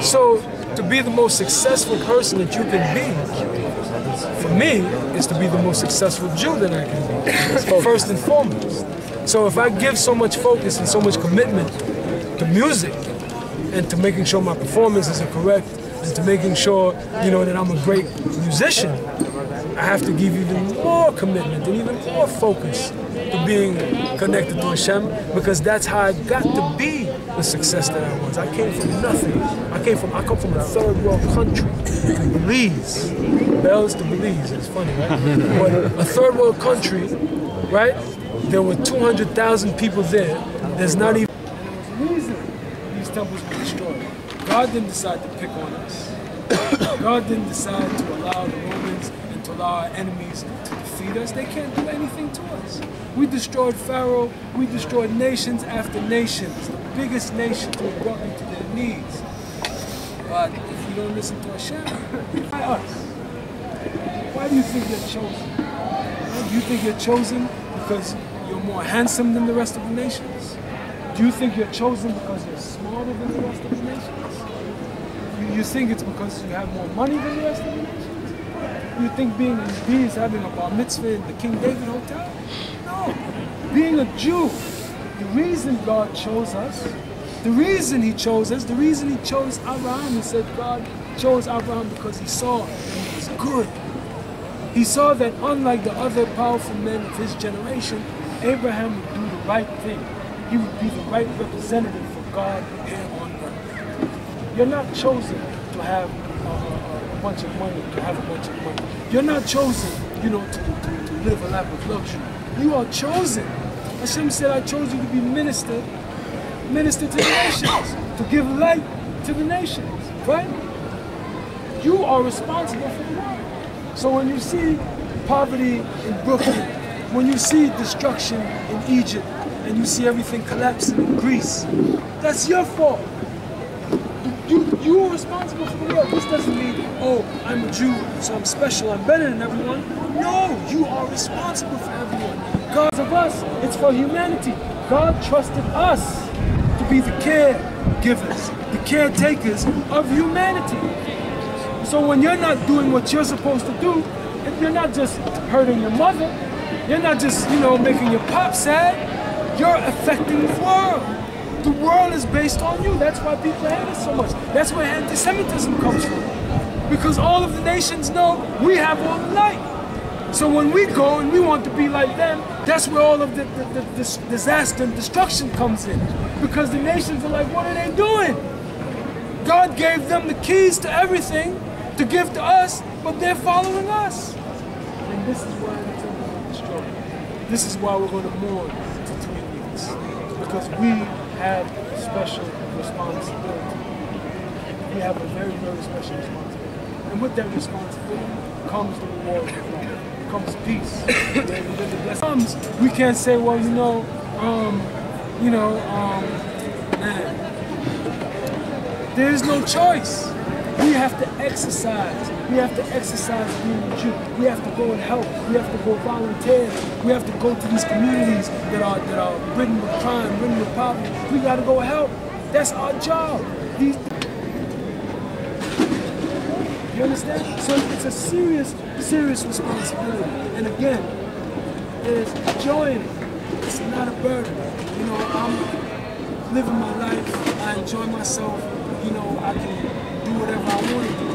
So to be the most successful person that you can be, for me, is to be the most successful Jew that I can be, first and foremost. So if I give so much focus and so much commitment to music and to making sure my performances are correct and to making sure, you know, that I'm a great musician, I have to give even more commitment and even more focus to being connected to Hashem, because that's how I got to be the success that I was. I came from nothing. I come from a third world country, Belize. Bells to Belize, it's funny, right? But a third world country, right? There were 200,000 people there. There's not even... And there was a reason these temples were destroyed. God didn't decide to pick on us. God didn't decide to allow the Romans and to allow our enemies to defeat us. They can't do anything to us. We destroyed Pharaoh. We destroyed nations after nations. The biggest nations were brought them to their knees. But if you don't listen to Hashem, why us? Why do you think you're chosen? Do you think you're chosen because you're more handsome than the rest of the nations? Do you think you're chosen because you're smarter than the rest of the nations? You think it's because you have more money than the rest of the nations? You think being in B is having a bar mitzvah in the King David Hotel? No. Being a Jew, the reason God chose us, the reason he chose us, the reason he chose Abraham, he said God chose Abraham because he saw that he was good. He saw that unlike the other powerful men of his generation, Abraham would do the right thing. He would be the right representative for God here on earth. You're not chosen to have a bunch of money, to have a bunch of money. You're not chosen, you know, to live a life of luxury. You are chosen. Hashem said, I chose you to be minister to the nations, to give light to the nations, right? You are responsible for the world. So when you see poverty in Brooklyn, when you see destruction in Egypt, and you see everything collapsing in Greece, that's your fault. You are responsible for the world. This doesn't mean, oh, I'm a Jew, so I'm special, I'm better than everyone. No, you are responsible for everyone. God's of us, it's for humanity. God trusted us to be the caregivers, the caretakers of humanity. So when you're not doing what you're supposed to do, you're not just hurting your mother, you're not just, you know, making your pop sad, you're affecting the world. The world is based on you. That's why people hate us so much. That's where anti-Semitism comes from. Because all of the nations know we have all the light. So when we go and we want to be like them, that's where all of the disaster and destruction comes in. Because the nations are like, what are they doing? God gave them the keys to everything to give to us, but they're following us. And this is why the temple was destroyed. This is why we're going to mourn for 3 weeks. Because we have a special responsibility. We have a very, very special responsibility. And with that responsibility comes the reward of life, comes peace. Comes, we can't say, well, man, there is no choice. We have to exercise. We have to exercise being a Jew. We have to go and help. We have to go volunteer. We have to go to these communities that are ridden with crime, ridden with poverty. We got to go help. That's our job. You understand? So it's a serious, serious responsibility. And again, there's joy in it. It's not a burden. You know, I'm living my life. I enjoy myself. You know, I can do whatever I want to do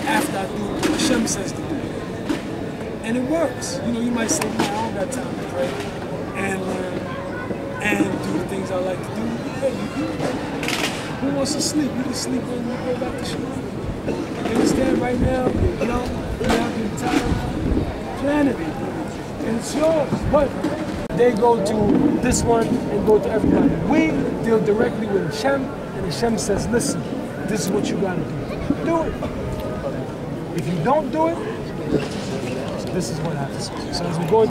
after I do what Hashem says to do. And it works. You know, you might say, man, I don't got time to pray and learn and do the things I like to do. Yeah, you do. Who wants to sleep? You can sleep when you go back to school. You understand? Right now, you know, you have the entire planet and it's yours. But they go to this one and go to everybody. We deal directly with Hashem, and Hashem says, listen, this is what you got to do. Do it. If you don't do it, this is what happens. So as we go